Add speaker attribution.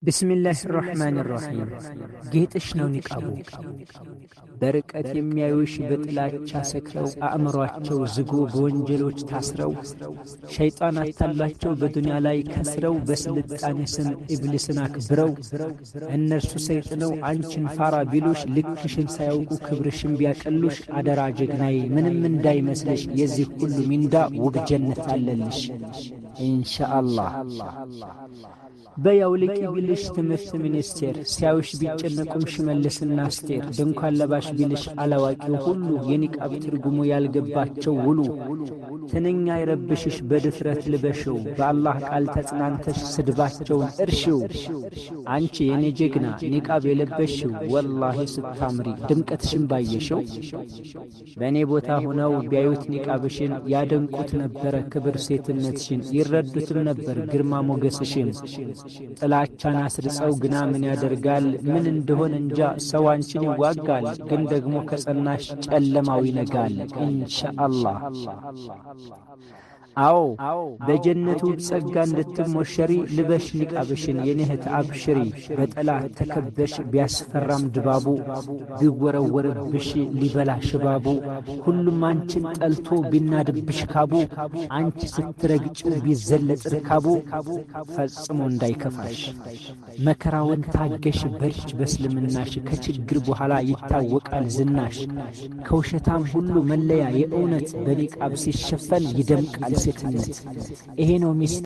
Speaker 1: بسم الله الرحمن الرحيم ጌጥሽ ነው ኒቃቡ በርቀት የሚያዩሽ በጥላቻ ሰክረው አእምሯቸው ዝጎ በወንጀሎች ታስረው ሸይጣን አታላቸው በዱንያ ላይ ከስረው በስልጣኔ ስም ኢብሊስን አክብረው እነርሱ ሰይጥነው አንቺን ፋራ ቢሉሽ ልክሽን ሳያውቁ ክብርሽን ቢያቀሉሽ አደራ ጀግናዬ ምንም እንዳይመስልሽ የዚህ ሁሉ ሚንዳ ውብ ጀነት አለልሽ ኢንሻአላህ በያውልቂ ቢልሽ ትምህርት ሚኒስቴር ሲያዩሽ ቢጨነቁም ሽመልስና አስቴር ድንኳን ለባሽ ቢልሽ አላዋቂው ሁሉ የኒቃብ ትርጉሙ ያልገባቸው ውሉ ትንኛ ይረብሽሽ በድፍረት ልበሽው በአላህ ቃል ተጽናንተሽ ስድባቸውን እርሽው አንቺ የኔ ጀግና ኒቃብ የለበሽው ወላሂ ስታምሪ ድምቀትሽን ባየሽው በእኔ ቦታ ሆነው ቢያዩት ኒቃብሽን ያደንቁት ነበረ ክብር ሴትነትሽን ይረዱትም ነበር ግርማ ሞገስሽን ጥላቻን አስርጸው ግና ምን ያደርጋል ምን እንደሆነ እንጃ ሰው አንቺን ይዋጋል ግን ደግሞ ከጸናሽ ጨለማው ይነጋል ኢንሻአላህ አዎ በጀነቱ ጸጋ እንድትሞሸሪ ልበሽ ኒቃብሽን የነህት አብሽሪ በጠላት ተከበሽ ቢያስፈራም ድባቡ ቢወረወርብሽ ሊበላ ሽባቡ ሁሉም አንቺን ጠልቶ ቢናድብሽ ካቡ አንቺ ስትረግጪው ቢዘለጥ ርካቡ ፈጽሞ እንዳይከፋሽ መከራውን ታገሽ በርች በስልምናሽ ከችግር በኋላ ይታወቃል ዝናሽ ከውሸታም ሁሉ መለያ የእውነት በኒቃብ ሲሸፈን ይደምቃል ሴትነት ይሄ ነው ሚስት